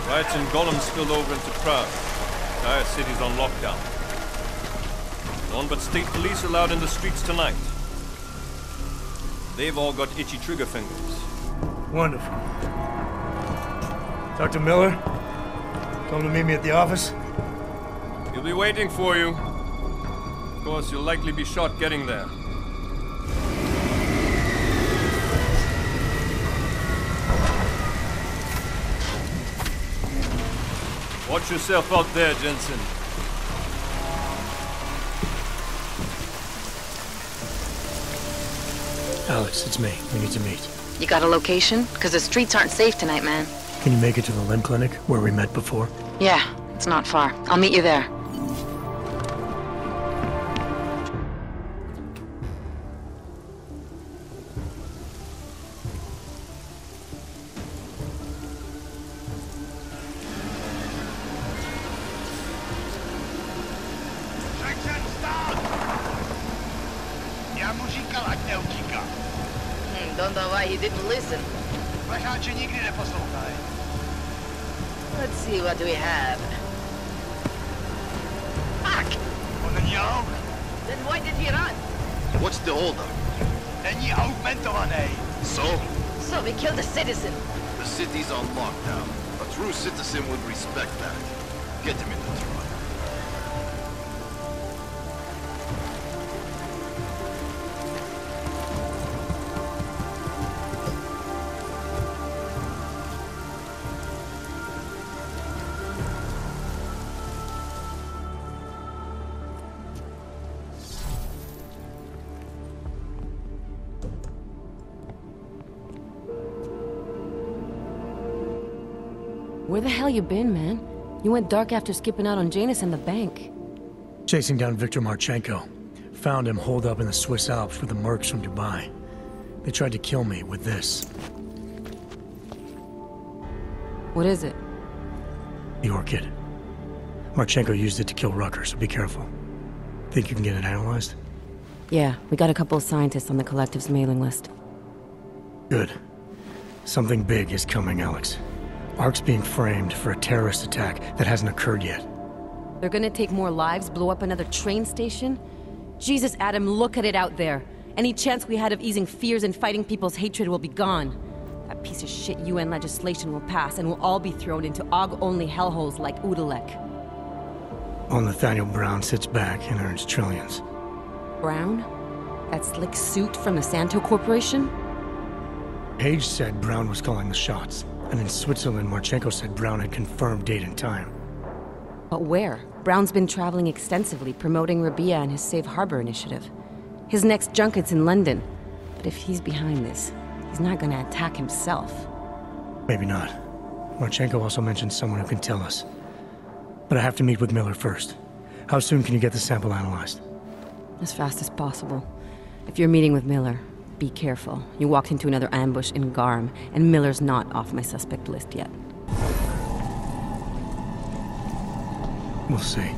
Riots in Gollum spilled over into Prague. The entire city's on lockdown. No one but state police allowed in the streets tonight. They've all got itchy trigger fingers. Wonderful. Dr. Miller? Come to meet me at the office? He'll be waiting for you. Of course, you'll likely be shot getting there. Watch yourself out there, Jensen. Alex, it's me. We need to meet. You got a location? Because the streets aren't safe tonight, man. Can you make it to the limb clinic, where we met before? Yeah, it's not far. I'll meet you there. Don't know why he didn't listen. Let's see what we have. Fuck! Then why did he run? What's the holdup? So we killed a citizen. The city's on lockdown. A true citizen would respect that. Get him in the truck. Where the hell you been, man? You went dark after skipping out on Janus and the bank. Chasing down Viktor Marchenko. Found him holed up in the Swiss Alps with the mercs from Dubai. They tried to kill me with this. What is it? The orchid. Marchenko used it to kill Rucker, so be careful. Think you can get it analyzed? Yeah, we got a couple of scientists on the collective's mailing list. Good. Something big is coming, Alex. ARC's being framed for a terrorist attack that hasn't occurred yet. They're gonna take more lives, blow up another train station? Jesus, Adam, look at it out there. Any chance we had of easing fears and fighting people's hatred will be gone. That piece of shit UN legislation will pass, and we'll all be thrown into AUG-only hellholes like Udalek. While Nathaniel Brown sits back and earns trillions. Brown? That slick suit from the Santo Corporation? Page said Brown was calling the shots. And in Switzerland, Marchenko said Brown had confirmed date and time. But where? Brown's been traveling extensively, promoting Rabia and his Safe Harbor initiative. His next junket's in London. But if he's behind this, he's not gonna attack himself. Maybe not. Marchenko also mentioned someone who can tell us. But I have to meet with Miller first. How soon can you get the sample analyzed? As fast as possible. If you're meeting with Miller, be careful. You walked into another ambush in Garm, and Miller's not off my suspect list yet. We'll see.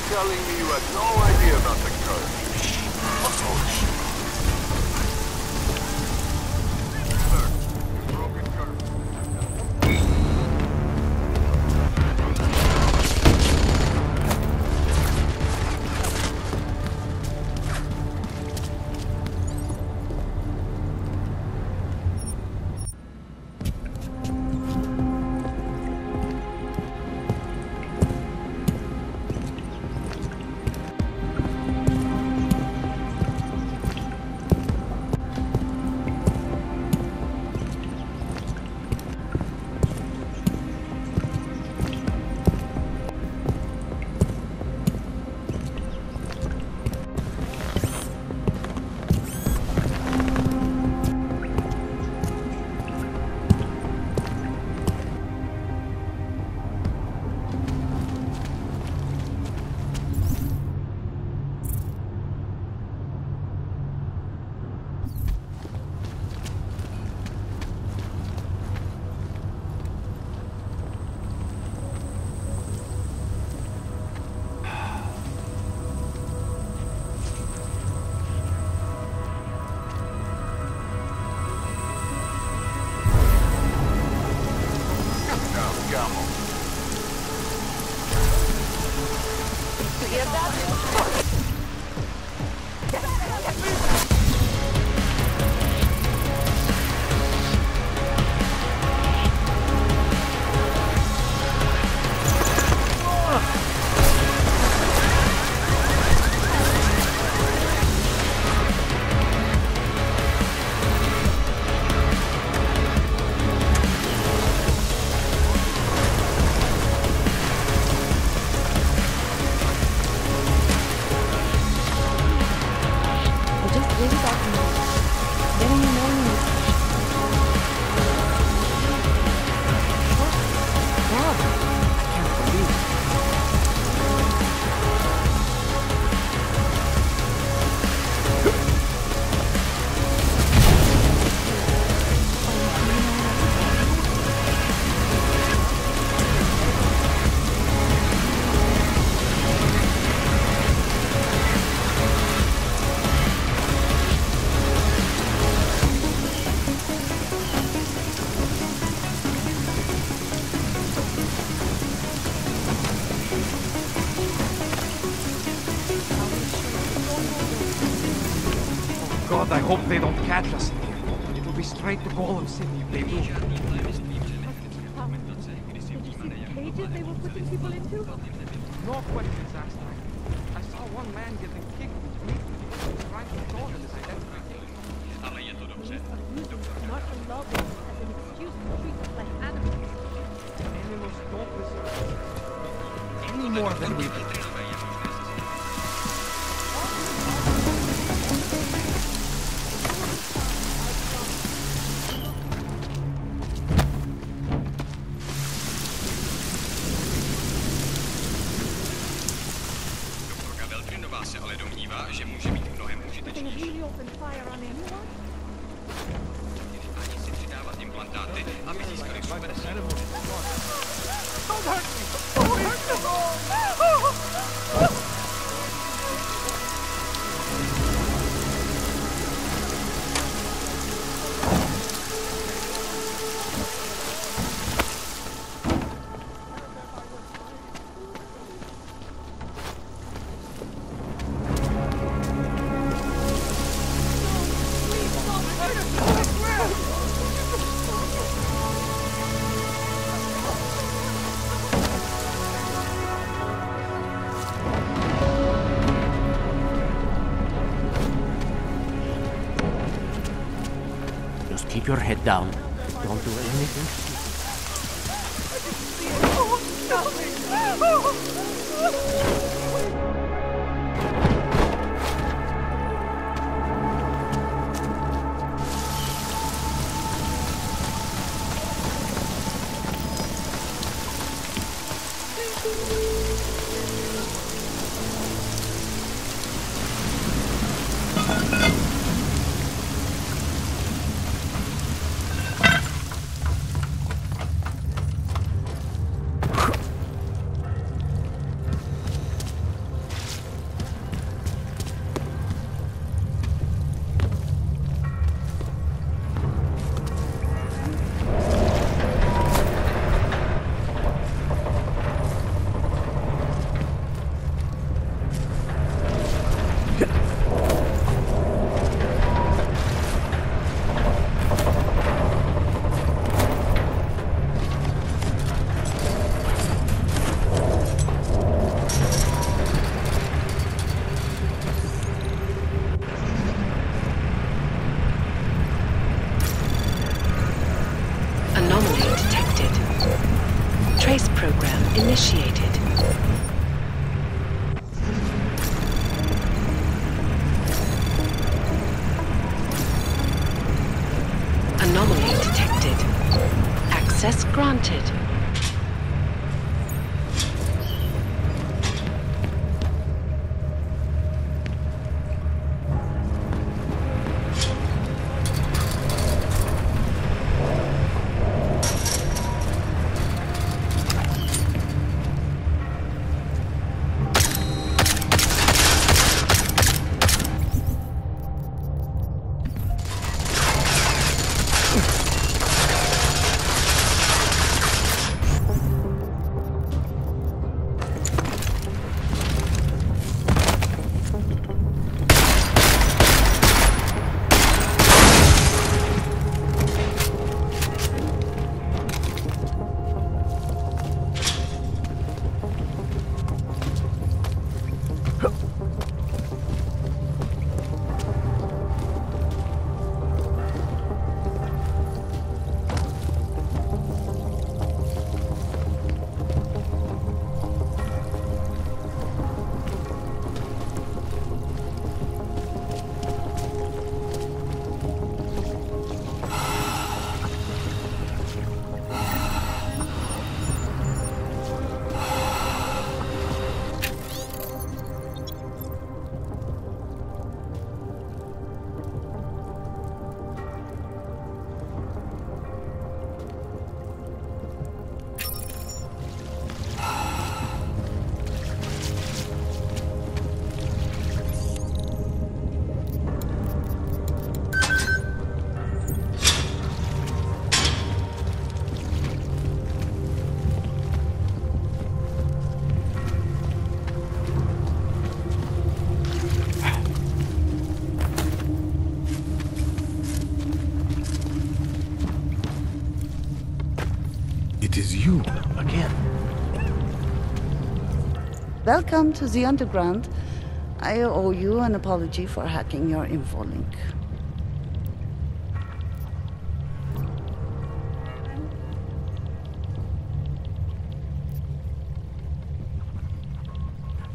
Telling me you had no idea about the curve. Broken curve. I hope they don't catch us in here. It will be straight to Golem City if they do. Did you see the cages they were putting people into? No questions asked. I saw one man getting kicked with meat. He was trying to call his identity. Not allow them as an excuse to treat us like animals. Animals don't deserve any more than we do. They really open fire on anyone? Don't hurt me! Don't hurt me! Just keep your head down. Don't do anything Trace program initiated. Anomaly detected. Access granted. you, again. Welcome to the Underground. I owe you an apology for hacking your info link.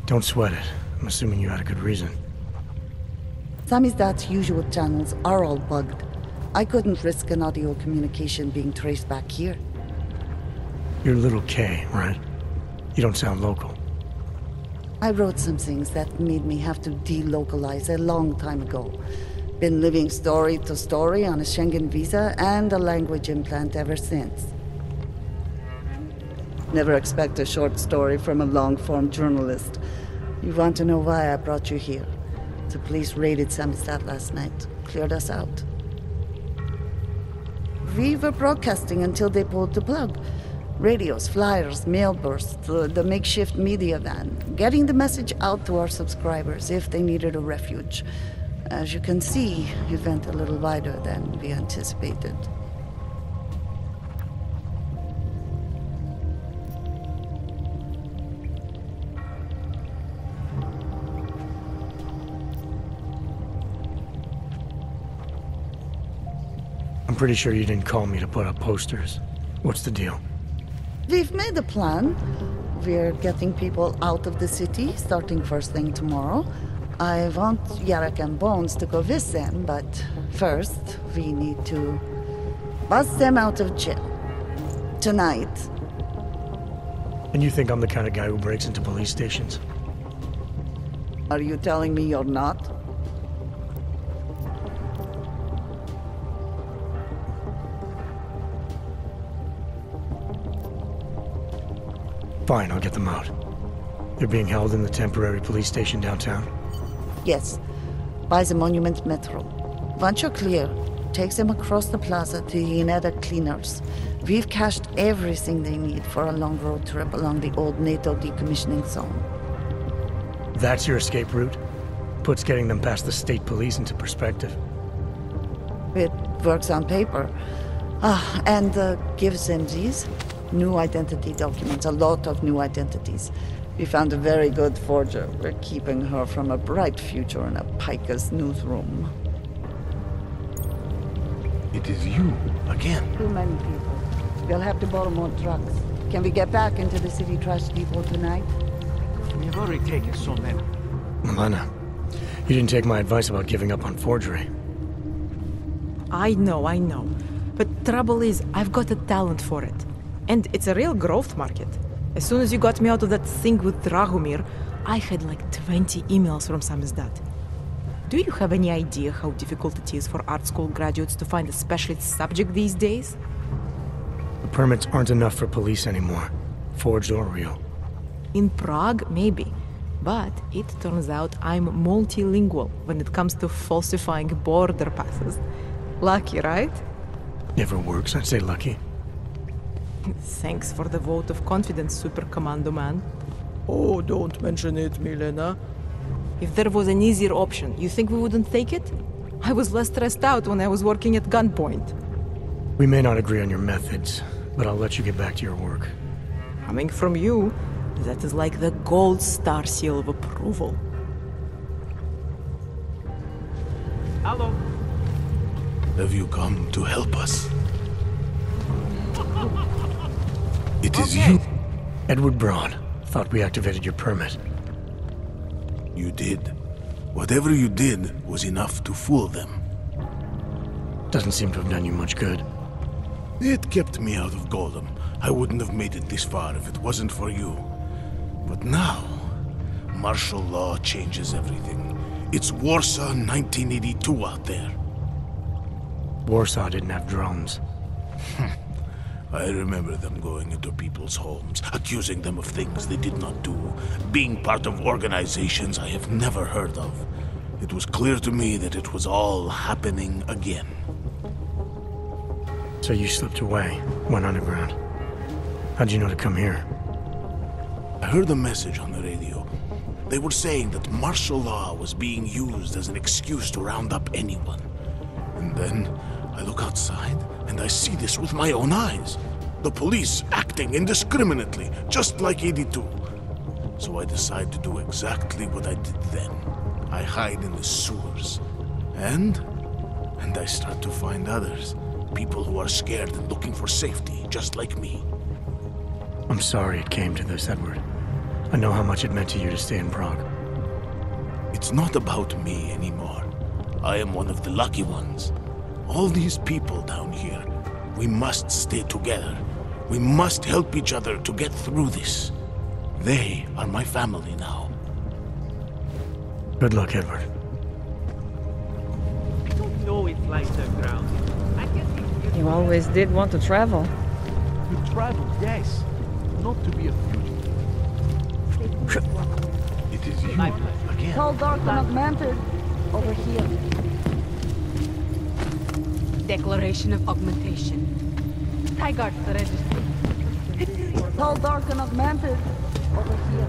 Don't sweat it. I'm assuming you had a good reason. Samizdat's usual channels are all bugged. I couldn't risk an audio communication being traced back here. You're Little K, right? You don't sound local. I wrote some things that made me have to delocalize a long time ago. Been living story to story on a Schengen visa and a language implant ever since. Never expect a short story from a long-form journalist. You want to know why I brought you here? The police raided Samizdat last night. Cleared us out. We were broadcasting until they pulled the plug. Radios, flyers, mail bursts, the makeshift media van. Getting the message out to our subscribers if they needed a refuge. As you can see, it went a little wider than we anticipated. I'm pretty sure you didn't call me to put up posters. What's the deal? We've made a plan. We're getting people out of the city starting first thing tomorrow. I want Yarek and Bones to go with them, but first we need to bust them out of jail. Tonight. And you think I'm the kind of guy who breaks into police stations? Are you telling me you're not? Fine, I'll get them out. They're being held in the temporary police station downtown? Yes. By the Monument Metro. Once you're clear, takes them across the plaza to the Ineda Cleaners. We've cached everything they need for a long road trip along the old NATO decommissioning zone. That's your escape route? Puts getting them past the state police into perspective. It works on paper. And gives them these new identity documents, a lot of new identities. We found a very good forger. We're keeping her from a bright future in a Pika's newsroom. It is you, again. Too many people. We'll have to borrow more trucks. Can we get back into the city trash depot tonight? We've already taken so many. Milena, you didn't take my advice about giving up on forgery. I know. But trouble is, I've got a talent for it. And it's a real growth market. As soon as you got me out of that thing with Dragomir, I had like 20 emails from Samizdat. Do you have any idea how difficult it is for art school graduates to find a specialist subject these days? The permits aren't enough for police anymore, forged or real. In Prague, maybe. But it turns out I'm multilingual when it comes to falsifying border passes. Lucky, right? Never works, I'd say lucky. Thanks for the vote of confidence, Super Commando Man. Oh, don't mention it, Milena. If there was an easier option, you think we wouldn't take it? I was less stressed out when I was working at gunpoint. We may not agree on your methods, but I'll let you get back to your work. Coming from you, that is like the gold star seal of approval. Hello. Have you come to help us? It is you. Edward Braun. Thought we activated your permit. You did. Whatever you did was enough to fool them. Doesn't seem to have done you much good. It kept me out of Golem. I wouldn't have made it this far if it wasn't for you. But now, martial law changes everything. It's Warsaw 1982 out there. Warsaw didn't have drones. I remember them going into people's homes, accusing them of things they did not do, being part of organizations I have never heard of. It was clear to me that it was all happening again. So you slipped away, went underground. How'd you know to come here? I heard a message on the radio. They were saying that martial law was being used as an excuse to round up anyone. And then I look outside and I see this with my own eyes. The police acting indiscriminately, just like 82. So I decide to do exactly what I did then. I hide in the sewers. And I start to find others. People who are scared and looking for safety, just like me. I'm sorry it came to this, Edward. I know how much it meant to you to stay in Prague. It's not about me anymore. I am one of the lucky ones. All these people down here, we must stay together. We must help each other to get through this. They are my family now. Good luck, Edward. I don't know if flights are grounded. I guess You always did want to travel. to travel, yes. Not to be a fugitive. It is you, again. Tall, dark, and augmented. Over here. Declaration of augmentation. Tigard the registry. Tall, dark, and augmented. Over here.